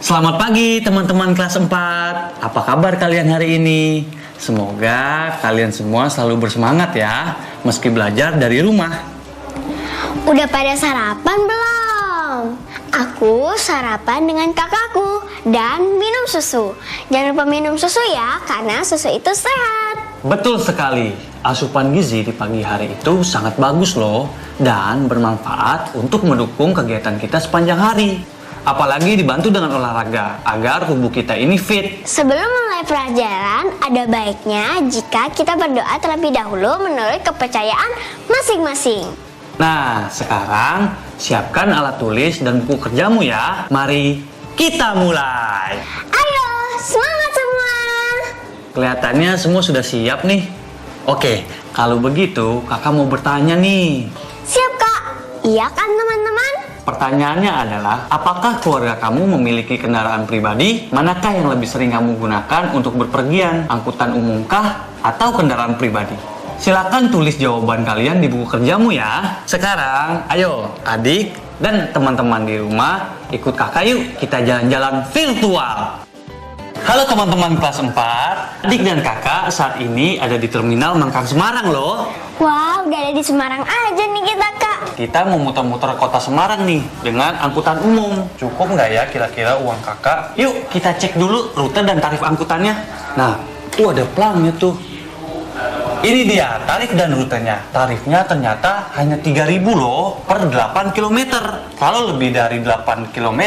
Selamat pagi teman-teman kelas 4. Apa kabar kalian hari ini? Semoga kalian semua selalu bersemangat ya, meski belajar dari rumah. Udah pada sarapan belum? Aku sarapan dengan kakakku dan minum susu. Jangan lupa minum susu ya, karena susu itu sehat. Betul sekali, asupan gizi di pagi hari itu sangat bagus loh dan bermanfaat untuk mendukung kegiatan kita sepanjang hari. Apalagi dibantu dengan olahraga agar tubuh kita ini fit. Sebelum mulai pelajaran, ada baiknya jika kita berdoa terlebih dahulu menurut kepercayaan masing-masing. Nah, sekarang siapkan alat tulis dan buku kerjamu ya. Mari kita mulai. Ayo, semangat semua! Kelihatannya semua sudah siap nih. Oke, kalau begitu kakak mau bertanya nih. Siap kak? Iya kan teman-teman? Pertanyaannya adalah, apakah keluarga kamu memiliki kendaraan pribadi? Manakah yang lebih sering kamu gunakan untuk berpergian? Angkutan umumkah atau kendaraan pribadi? Silakan tulis jawaban kalian di buku kerjamu ya. Sekarang, ayo adik dan teman-teman di rumah, ikut kakak yuk kita jalan-jalan virtual. Halo teman-teman kelas 4, adik dan kakak saat ini ada di Terminal Mangkang Semarang loh. Wow, udah ada di Semarang aja nih kita kak. Kita mau muter-muter kota Semarang nih dengan angkutan umum. Cukup nggak ya kira-kira uang kakak? Yuk kita cek dulu rute dan tarif angkutannya. Nah, tuh ada pelangnya tuh. Ini dia tarif dan rutenya. Tarifnya ternyata hanya 3.000 loh per 8 km. Kalau lebih dari 8 km,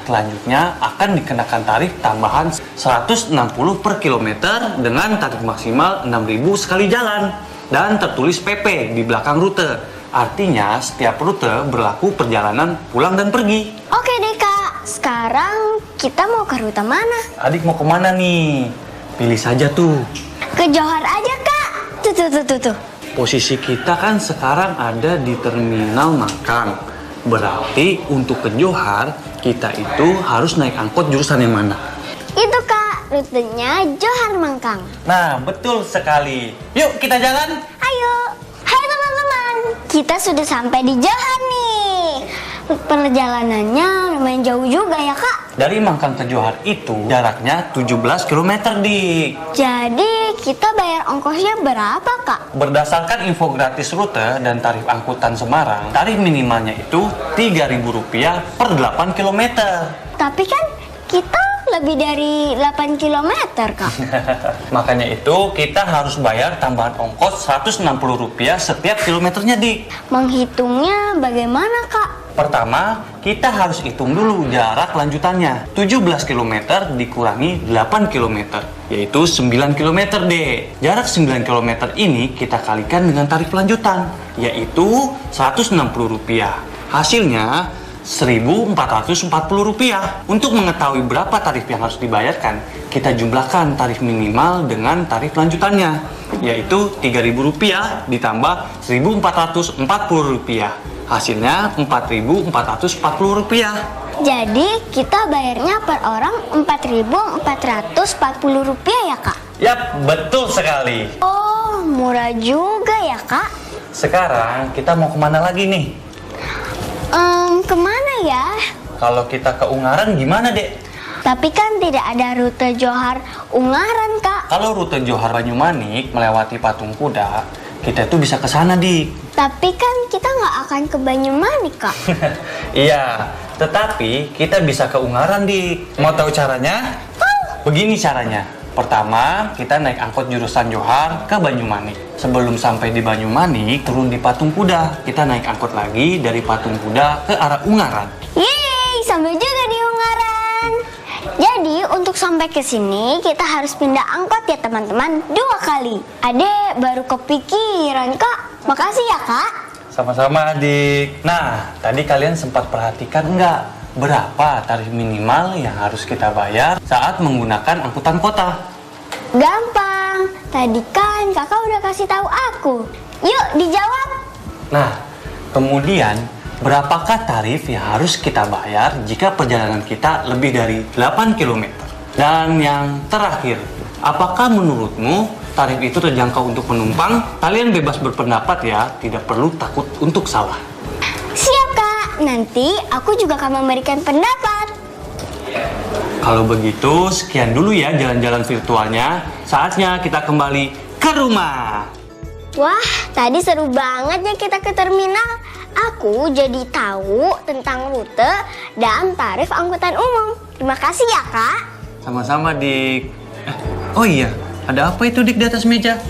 selanjutnya akan dikenakan tarif tambahan 160 per kilometer dengan tarif maksimal 6.000 sekali jalan. Dan tertulis PP di belakang rute. Artinya setiap rute berlaku perjalanan pulang dan pergi. Oke deh kak, sekarang kita mau ke rute mana? Adik mau kemana nih? Pilih saja tuh. Ke Johor aja kak. Tuh. Posisi kita kan sekarang ada di Terminal Mangkang. Berarti untuk ke Johor, kita itu harus naik angkot jurusan yang mana? Itu kak, rutenya Johor Mangkang. Nah, betul sekali. Yuk kita jalan. Ayo. Hai teman-teman, kita sudah sampai di Johor nih. Perjalanannya lumayan jauh juga ya kak. Dari Mangkang ke Johor itu jaraknya 17 km, Dik. Jadi kita bayar ongkosnya berapa kak? Berdasarkan info gratis rute dan tarif angkutan Semarang, tarif minimalnya itu Rp3.000 per 8 km. Tapi kan kita lebih dari 8 km kak. Makanya itu kita harus bayar tambahan ongkos Rp160 setiap kilometernya, Dik. Menghitungnya bagaimana kak? Pertama, kita harus hitung dulu jarak lanjutannya. 17 km dikurangi 8 km, yaitu 9 km, Dek. Jarak 9 km ini kita kalikan dengan tarif lanjutan, yaitu Rp160. Hasilnya Rp1.440. Untuk mengetahui berapa tarif yang harus dibayarkan, kita jumlahkan tarif minimal dengan tarif lanjutannya, yaitu Rp3.000 ditambah Rp1.440. Hasilnya Rp4.440. Jadi kita bayarnya per orang Rp4.440 ya kak? Yap, betul sekali. Oh, murah juga ya kak? Sekarang kita mau kemana lagi nih? Kemana ya? Kalau kita ke Ungaran gimana, Dek? Tapi kan tidak ada rute Johor Ungaran kak. Kalau rute Johor Banyumanik melewati Patung Kuda, kita tuh bisa ke sana, Dik. Tapi kan kita nggak akan ke Banyumanik kak. Iya, tetapi kita bisa ke Ungaran, Dik. Mau tahu caranya? Begini caranya. Pertama, kita naik angkot jurusan Johor ke Banyumanik. Sebelum sampai di Banyumanik, turun di Patung Kuda. Kita naik angkot lagi dari Patung Kuda ke arah Ungaran. Yeay, sampai juga di Ungaran. Jadi untuk sampai ke sini kita harus pindah angkot ya teman-teman 2 kali. Adek baru kepikiran kak. Makasih ya kak. Sama-sama, Adik. Nah, tadi kalian sempat perhatikan nggak berapa tarif minimal yang harus kita bayar saat menggunakan angkutan kota? Gampang. Tadi kan kakak udah kasih tahu aku. Yuk dijawab. Nah, kemudian berapakah tarif yang harus kita bayar jika perjalanan kita lebih dari 8 km? Dan yang terakhir, apakah menurutmu tarif itu terjangkau untuk penumpang? Kalian bebas berpendapat ya, tidak perlu takut untuk salah. Siap kak. Nanti aku juga akan memberikan pendapat. Kalau begitu, sekian dulu ya jalan-jalan virtualnya. Saatnya kita kembali ke rumah. Wah, tadi seru banget ya kita ke terminal. Aku jadi tahu tentang rute dan tarif angkutan umum. Terima kasih ya, Kak. Sama-sama, Dik. Oh iya, ada apa itu, Dik, di atas meja?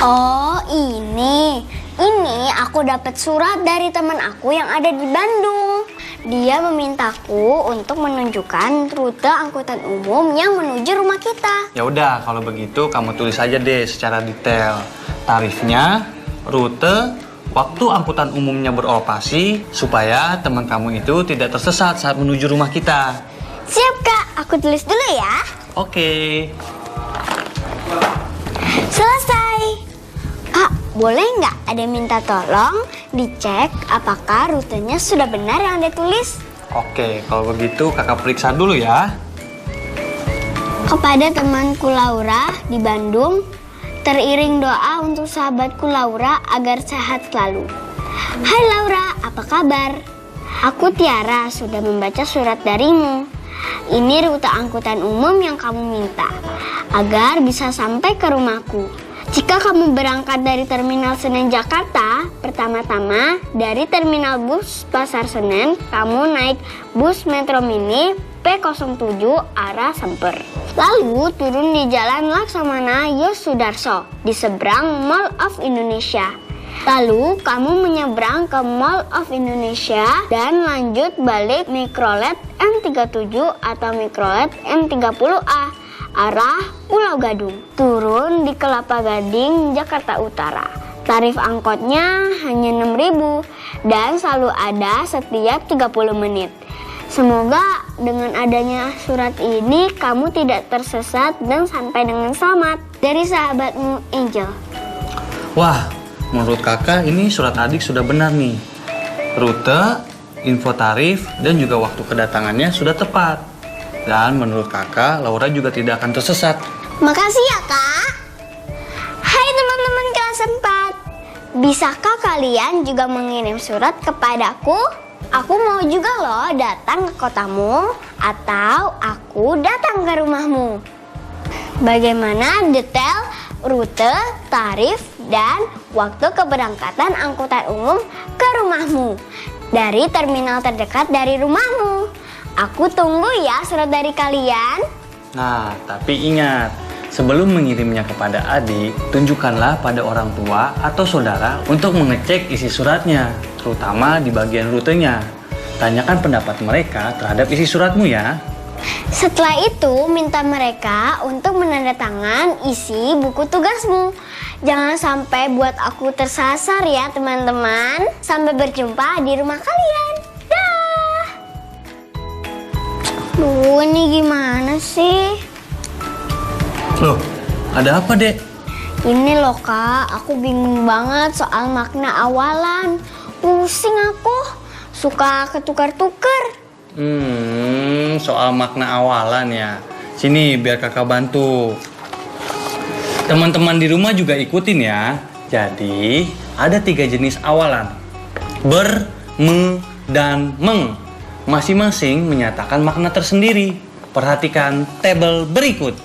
Oh, ini aku dapat surat dari teman aku yang ada di Bandung. Dia memintaku untuk menunjukkan rute angkutan umum yang menuju rumah kita. Ya udah, kalau begitu kamu tulis aja deh secara detail tarifnya, rute, waktu angkutan umumnya beroperasi supaya teman kamu itu tidak tersesat saat menuju rumah kita. Siap, Kak. Aku tulis dulu ya. Oke. Selesai. Kak, boleh nggak ada minta tolong dicek apakah rutenya sudah benar yang Anda tulis? Oke, kalau begitu kakak periksa dulu ya. Kepada temanku Laura di Bandung, teriring doa untuk sahabatku Laura agar sehat selalu. Hai Laura, apa kabar? Aku Tiara, sudah membaca surat darimu. Ini rute angkutan umum yang kamu minta, agar bisa sampai ke rumahku. Jika kamu berangkat dari Terminal Senen Jakarta, pertama-tama dari Terminal Bus Pasar Senen, kamu naik bus Metro Mini P07 arah Semper. Lalu turun di Jalan Laksamana Yosudarso di seberang Mall of Indonesia. Lalu kamu menyeberang ke Mall of Indonesia dan lanjut balik Mikrolet M37 atau Mikrolet M30A arah Pulau Gadung. Turun di Kelapa Gading, Jakarta Utara. Tarif angkotnya hanya 6.000 dan selalu ada setiap 30 menit. Semoga dengan adanya surat ini kamu tidak tersesat dan sampai dengan selamat. Dari sahabatmu Angel. Wah, menurut kakak ini surat adik sudah benar nih. Rute, info tarif, dan juga waktu kedatangannya sudah tepat. Dan menurut kakak, Laura juga tidak akan tersesat. Makasih ya, Kak. Hai teman-teman kelas 4. Bisakah kalian juga mengirim surat kepadaku? Aku mau juga loh datang ke kotamu atau aku datang ke rumahmu. Bagaimana detail rute, tarif, dan waktu keberangkatan angkutan umum ke rumahmu dari terminal terdekat dari rumahmu. Aku tunggu ya surat dari kalian. Nah, tapi ingat, sebelum mengirimnya kepada adik, tunjukkanlah pada orang tua atau saudara untuk mengecek isi suratnya, terutama di bagian rutenya. Tanyakan pendapat mereka terhadap isi suratmu ya. Setelah itu, minta mereka untuk menandatangan isi buku tugasmu. Jangan sampai buat aku tersasar ya teman-teman. Sampai berjumpa di rumah kalian. Dah. Duh, ini gimana sih? Loh, ada apa, Dek? Ini loh Kak, aku bingung banget soal makna awalan. Pusing aku, suka ketukar-tukar. Soal makna awalan ya. Sini biar kakak bantu. Teman-teman di rumah juga ikutin ya. Jadi, ada 3 jenis awalan. Ber, me, dan meng. Masing-masing menyatakan makna tersendiri. Perhatikan tabel berikut.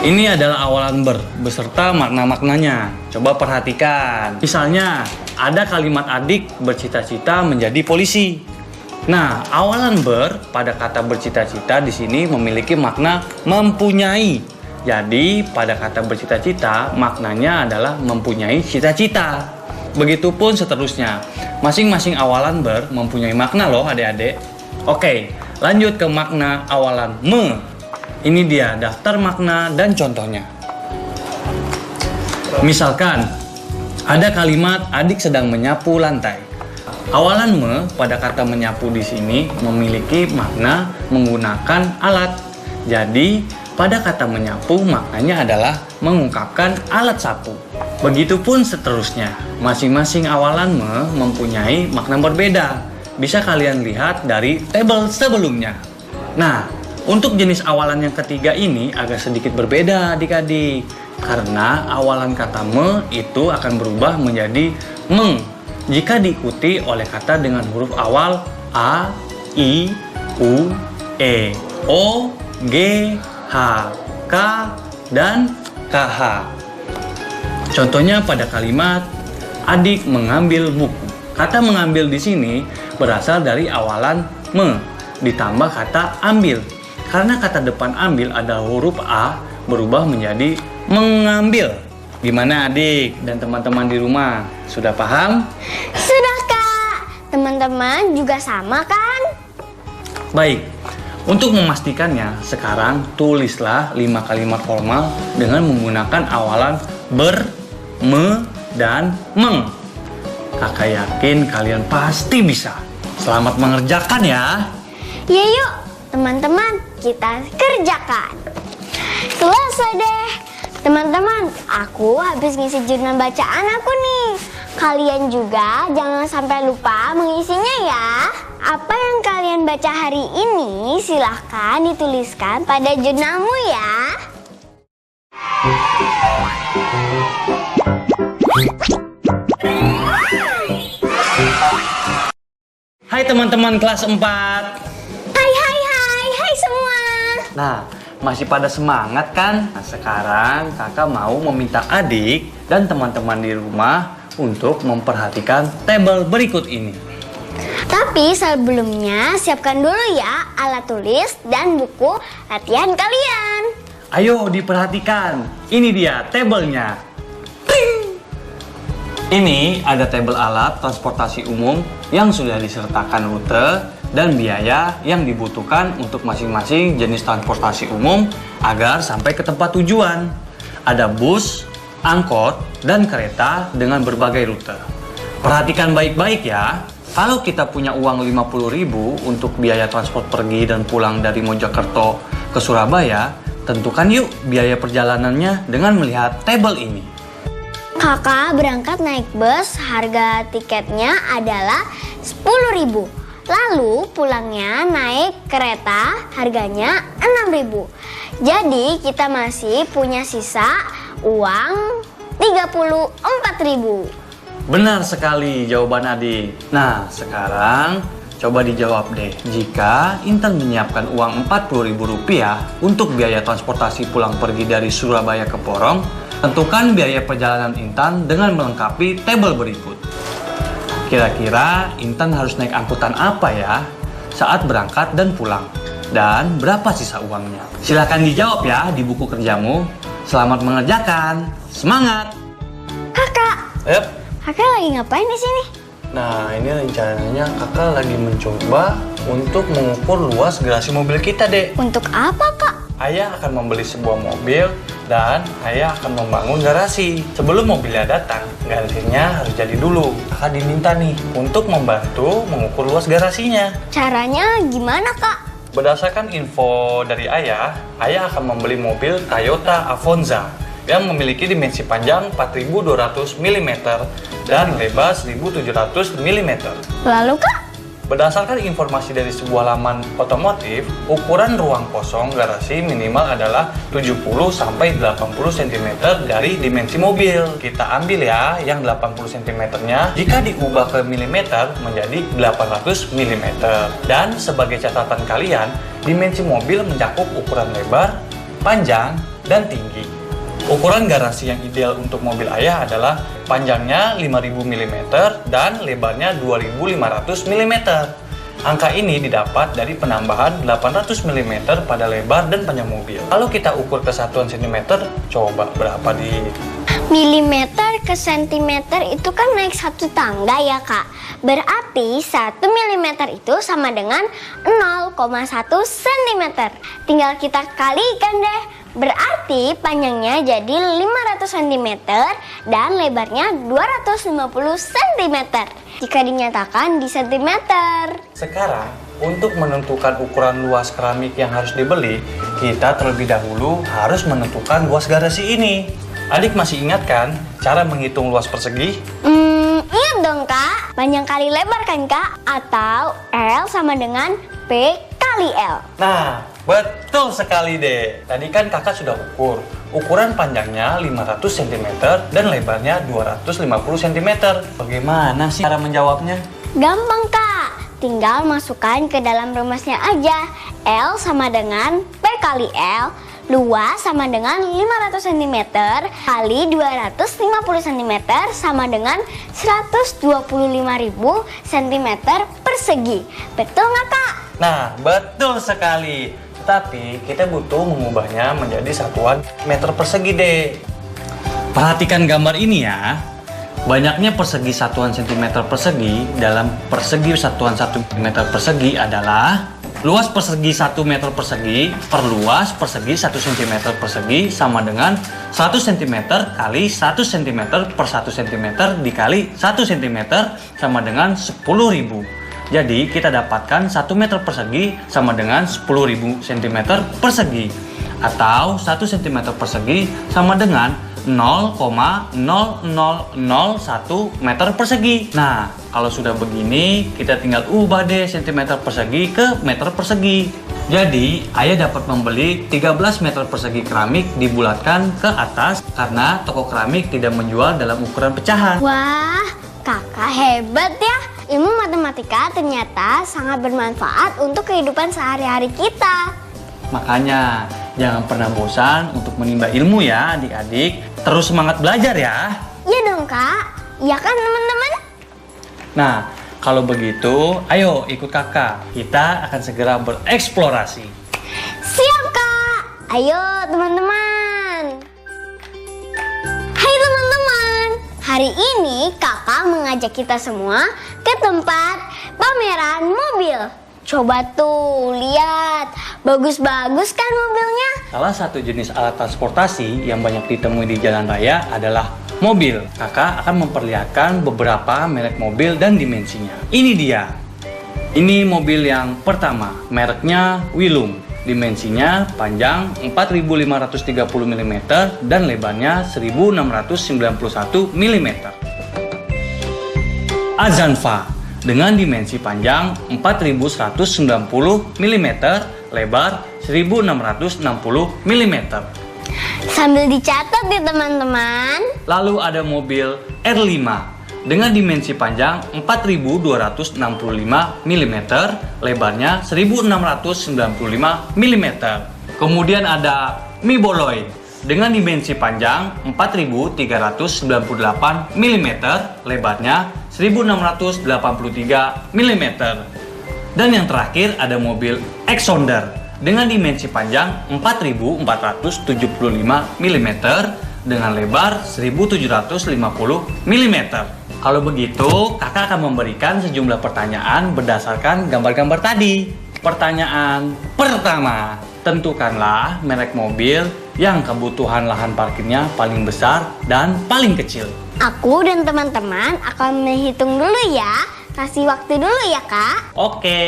Ini adalah awalan ber, beserta makna-maknanya. Coba perhatikan. Misalnya, ada kalimat adik bercita-cita menjadi polisi. Nah, awalan ber pada kata bercita-cita di sini memiliki makna mempunyai. Jadi, pada kata bercita-cita, maknanya adalah mempunyai cita-cita. Begitupun seterusnya. Masing-masing awalan ber mempunyai makna loh adik-adik. Oke, lanjut ke makna awalan me. Ini dia daftar makna dan contohnya. Misalkan, ada kalimat adik sedang menyapu lantai. Awalan me pada kata menyapu di sini memiliki makna menggunakan alat. Jadi, pada kata menyapu maknanya adalah mengungkapkan alat sapu. Begitupun seterusnya. Masing-masing awalan me mempunyai makna berbeda. Bisa kalian lihat dari tabel sebelumnya. Nah, untuk jenis awalan yang ketiga ini agak sedikit berbeda adik-adik. Karena awalan kata me itu akan berubah menjadi meng jika diikuti oleh kata dengan huruf awal A, I, U, E, O, G, H, K, dan KH. Contohnya pada kalimat adik mengambil buku. Kata mengambil di sini berasal dari awalan me ditambah kata ambil. Karena kata depan ambil ada huruf A berubah menjadi mengambil. Gimana adik dan teman-teman di rumah? Sudah paham? Sudah Kak. Teman-teman juga sama kan? Baik. Untuk memastikannya, sekarang tulislah 5 kalimat formal dengan menggunakan awalan ber, me, dan meng. Kakak yakin kalian pasti bisa. Selamat mengerjakan ya. Ya yuk, teman-teman, kita kerjakan. Selesai deh. Teman-teman, aku habis ngisi jurnal bacaan aku nih. Kalian juga jangan sampai lupa mengisinya ya. Apa yang kalian baca hari ini silahkan dituliskan pada jurnalmu ya. Hai teman-teman kelas 4. Hai semua. Nah, masih pada semangat kan? Nah, sekarang kakak mau meminta adik dan teman-teman di rumah untuk memperhatikan tabel berikut ini. Tapi sebelumnya siapkan dulu ya alat tulis dan buku latihan kalian. Ayo diperhatikan, ini dia tabelnya. Ting! Ini ada tabel alat transportasi umum yang sudah disertakan rute dan biaya yang dibutuhkan untuk masing-masing jenis transportasi umum agar sampai ke tempat tujuan. Ada bus, angkot, dan kereta dengan berbagai rute. Perhatikan baik-baik ya. Kalau kita punya uang 50.000 untuk biaya transport pergi dan pulang dari Mojokerto ke Surabaya, tentukan yuk biaya perjalanannya dengan melihat tabel ini. Kakak berangkat naik bus, harga tiketnya adalah 10.000. Lalu pulangnya naik kereta, harganya 6.000. Jadi kita masih punya sisa uang 34.000. Benar sekali jawaban adik. Nah, sekarang coba dijawab deh. Jika Intan menyiapkan uang Rp40.000 untuk biaya transportasi pulang pergi dari Surabaya ke Porong, tentukan biaya perjalanan Intan dengan melengkapi tabel berikut. Kira-kira Intan harus naik angkutan apa ya saat berangkat dan pulang? Dan berapa sisa uangnya? Silahkan dijawab ya di buku kerjamu. Selamat mengerjakan. Semangat! Kakak, Yep. kakak lagi ngapain di sini? Nah, ini rencananya kakak lagi mencoba untuk mengukur luas garasi mobil kita, Dek. Untuk apa, Kak? Ayah akan membeli sebuah mobil dan ayah akan membangun garasi. Sebelum mobilnya datang, garasinya harus jadi dulu. Kakak diminta nih untuk membantu mengukur luas garasinya. Caranya gimana, Kak? Berdasarkan info dari ayah akan membeli mobil Toyota Avanza yang memiliki dimensi panjang 4.200 mm dan lebar 1.700 mm. Lalu, Kak? Berdasarkan informasi dari sebuah laman otomotif, ukuran ruang kosong garasi minimal adalah 70-80 cm dari dimensi mobil. Kita ambil ya yang 80 cm-nya, jika diubah ke milimeter menjadi 800 mm. Dan sebagai catatan kalian, dimensi mobil mencakup ukuran lebar, panjang, dan tinggi. Ukuran garasi yang ideal untuk mobil ayah adalah panjangnya 5000 mm dan lebarnya 2500 mm. Angka ini didapat dari penambahan 800 mm pada lebar dan panjang mobil. Kalau kita ukur ke satuan cm, coba berapa di Milimeter ke sentimeter itu kan naik satu tangga ya, Kak. Berarti 1 mm itu sama dengan 0,1 cm. Tinggal kita kalikan deh. Berarti panjangnya jadi 500 cm dan lebarnya 250 cm. Jika dinyatakan di sentimeter. Sekarang, untuk menentukan ukuran luas keramik yang harus dibeli, kita terlebih dahulu harus menentukan luas garasi ini. Adik masih ingat kan cara menghitung luas persegi? Iya dong, Kak. Panjang kali lebar kan, Kak? Atau L sama dengan P kali L. Nah, betul sekali deh. Tadi kan kakak sudah ukur. Ukuran panjangnya 500 cm dan lebarnya 250 cm. Bagaimana sih cara menjawabnya? Gampang, Kak. tinggal masukkan ke dalam rumusnya aja. L sama dengan P kali L, luas sama dengan 500 cm kali 250 cm sama dengan 125.000 cm persegi. Betul nggak, Kak? Nah, betul sekali. Tapi kita butuh mengubahnya menjadi satuan meter persegi deh. Perhatikan gambar ini ya. Banyaknya persegi satuan cm persegi dalam persegi satuan 1 meter persegi adalah luas persegi 1 meter persegi per luas persegi 1 cm persegi sama dengan 100 cm kali 1 cm per 1 cm dikali 1 cm sama dengan 10.000. Jadi kita dapatkan 1 meter persegi sama dengan 10.000 cm persegi. Atau 1 cm persegi sama dengan 0,0001 meter persegi. Nah, kalau sudah begini, kita tinggal ubah deh cm persegi ke meter persegi. Jadi, ayah dapat membeli 13 meter persegi keramik dibulatkan ke atas karena toko keramik tidak menjual dalam ukuran pecahan. Wah, kakak hebat ya. Ilmu matematika ternyata sangat bermanfaat untuk kehidupan sehari-hari kita. Makanya, jangan pernah bosan untuk menimba ilmu ya adik-adik. Terus semangat belajar ya. Iya dong, Kak. Iya kan teman-teman? Nah, kalau begitu, ayo ikut kakak. Kita akan segera bereksplorasi. Siap, Kak. Ayo teman-teman. Hai teman-teman. Hari ini kakak mengajak kita semua ke tempat pameran mobil. Coba tuh, lihat. Bagus-bagus kan mobilnya? Salah satu jenis alat transportasi yang banyak ditemui di jalan raya adalah mobil. Kakak akan memperlihatkan beberapa merek mobil dan dimensinya. Ini dia. Ini mobil yang pertama, mereknya Willum. Dimensinya panjang 4.530 mm dan lebarnya 1.691 mm. Azanfa dengan dimensi panjang 4.190 mm, lebar 1.660 mm. Sambil dicatat ya teman-teman. Lalu ada mobil R5 dengan dimensi panjang 4.265 mm, lebarnya 1.695 mm. Kemudian ada Miboloid dengan dimensi panjang 4.398 mm, lebarnya 1.683 mm. Dan yang terakhir ada mobil Exonder dengan dimensi panjang 4.475 mm dengan lebar 1.750 mm. Kalau begitu, kakak akan memberikan sejumlah pertanyaan berdasarkan gambar-gambar tadi. Pertanyaan pertama, tentukanlah merek mobil yang kebutuhan lahan parkirnya paling besar dan paling kecil. Aku dan teman-teman akan menghitung dulu ya. Kasih waktu dulu ya, Kak. Oke.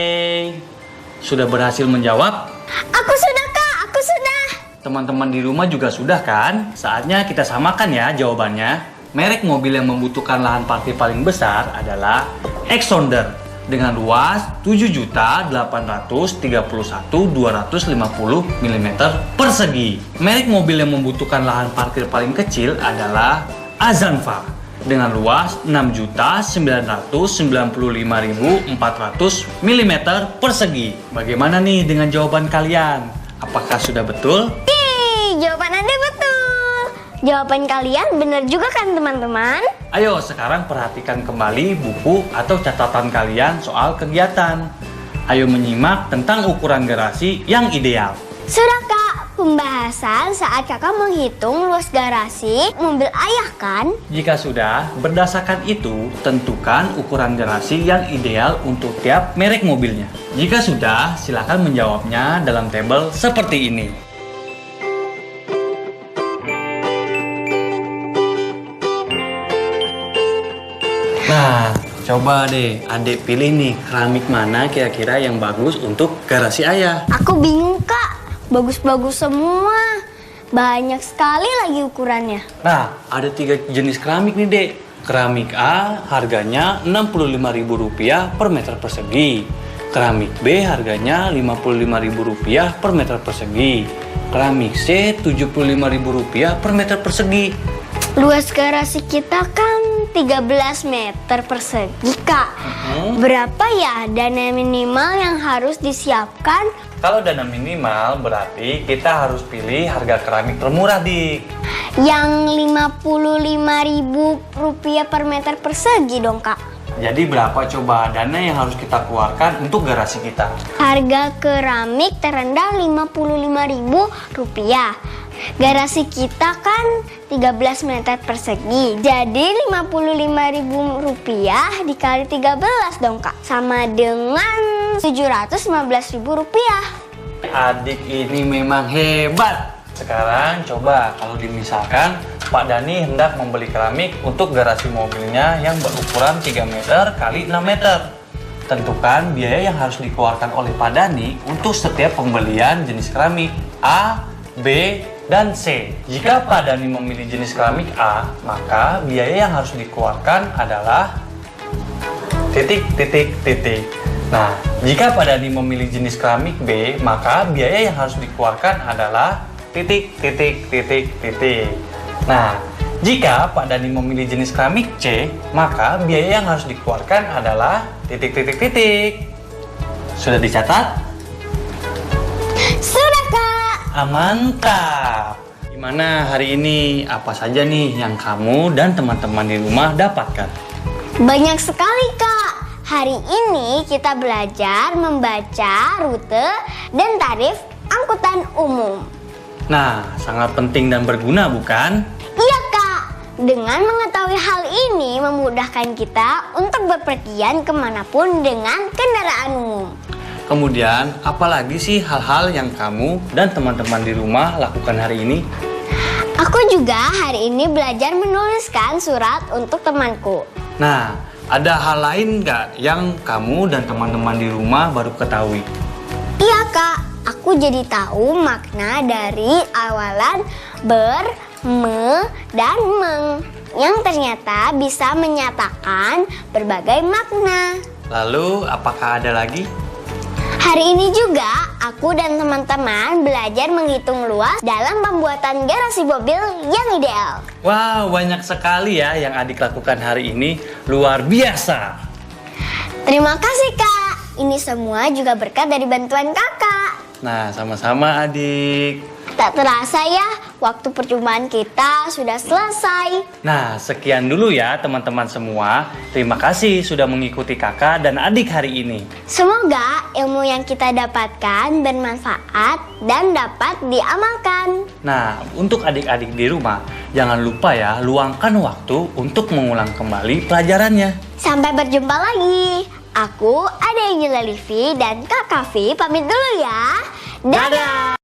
Sudah berhasil menjawab? Aku sudah, Kak. Aku sudah. Teman-teman di rumah juga sudah kan? Saatnya kita samakan ya jawabannya. Merek mobil yang membutuhkan lahan parkir paling besar adalah Exonder dengan luas 7.831.250 mm persegi. Merek mobil yang membutuhkan lahan parkir paling kecil adalah Azanfa dengan luas 6.995.400 mm persegi. Bagaimana nih dengan jawaban kalian? Apakah sudah betul? Jawaban Anda betul. Jawaban kalian benar juga kan teman-teman? Ayo sekarang perhatikan kembali buku atau catatan kalian soal kegiatan. Ayo menyimak tentang ukuran garasi yang ideal. Sudah, Kak. Pembahasan saat kakak menghitung luas garasi mobil ayah kan? Jika sudah, berdasarkan itu, tentukan ukuran garasi yang ideal untuk tiap merek mobilnya. Jika sudah, silakan menjawabnya dalam tabel seperti ini. Nah, coba deh adik pilih nih keramik mana kira-kira yang bagus untuk garasi ayah. Aku bingung, Kak. Bagus-bagus semua. Banyak sekali lagi ukurannya. Nah, ada 3 jenis keramik nih, Dek. Keramik A harganya Rp65.000 per meter persegi. Keramik B harganya Rp55.000 per meter persegi. Keramik C Rp75.000 per meter persegi. Luas garasi kita kan 13 meter persegi, Kak. Berapa ya dana minimal yang harus disiapkan? Kalau dana minimal berarti kita harus pilih harga keramik termurah, Dik. Yang Rp55.000 per meter persegi dong, Kak. Jadi berapa coba dana yang harus kita keluarkan untuk garasi kita? Harga keramik terendah Rp55.000. Garasi kita kan 13 meter persegi. Jadi Rp55.000 dikali 13 dong, Kak. Sama dengan Rp715.000. Adik ini memang hebat. Sekarang coba kalau dimisalkan Pak Dani hendak membeli keramik untuk garasi mobilnya yang berukuran 3 meter kali 6 meter. Tentukan biaya yang harus dikeluarkan oleh Pak Dani untuk setiap pembelian jenis keramik A, B, dan C. Jika Pak Dani memilih jenis keramik A, maka biaya yang harus dikeluarkan adalah titik. Nah, jika Pak Dani memilih jenis keramik B, maka biaya yang harus dikeluarkan adalah titik. Nah, jika Pak Dani memilih jenis keramik C, maka biaya yang harus dikeluarkan adalah titik. Sudah dicatat? Sudah, Kak. Mantap. Gimana hari ini? Apa saja nih yang kamu dan teman-teman di rumah dapatkan? Banyak sekali, Kak. Hari ini kita belajar membaca rute dan tarif angkutan umum. Nah, sangat penting dan berguna, bukan? Iya, Kak. Dengan mengetahui hal ini memudahkan kita untuk bepergian kemanapun dengan kendaraan umum. Kemudian, apalagi sih hal-hal yang kamu dan teman-teman di rumah lakukan hari ini? Aku juga hari ini belajar menuliskan surat untuk temanku. Nah, ada hal lain nggak yang kamu dan teman-teman di rumah baru ketahui? Iya, Kak. Aku jadi tahu makna dari awalan ber, me, dan meng yang ternyata bisa menyatakan berbagai makna. Lalu, apakah ada lagi? Hari ini juga aku dan teman-teman belajar menghitung luas dalam pembuatan garasi mobil yang ideal. Wow, banyak sekali ya yang adik lakukan hari ini. Luar biasa. Terima kasih, Kak. Ini semua juga berkat dari bantuan Kakak. Nah, sama-sama adik. Tak terasa ya, waktu perjumpaan kita sudah selesai. Nah, sekian dulu ya teman-teman semua. Terima kasih sudah mengikuti kakak dan adik hari ini. Semoga ilmu yang kita dapatkan bermanfaat dan dapat diamalkan. Nah, untuk adik-adik di rumah, jangan lupa ya luangkan waktu untuk mengulang kembali pelajarannya. Sampai berjumpa lagi. Aku, Ade Angela Livi dan Kak Kavi pamit dulu ya. Dadah!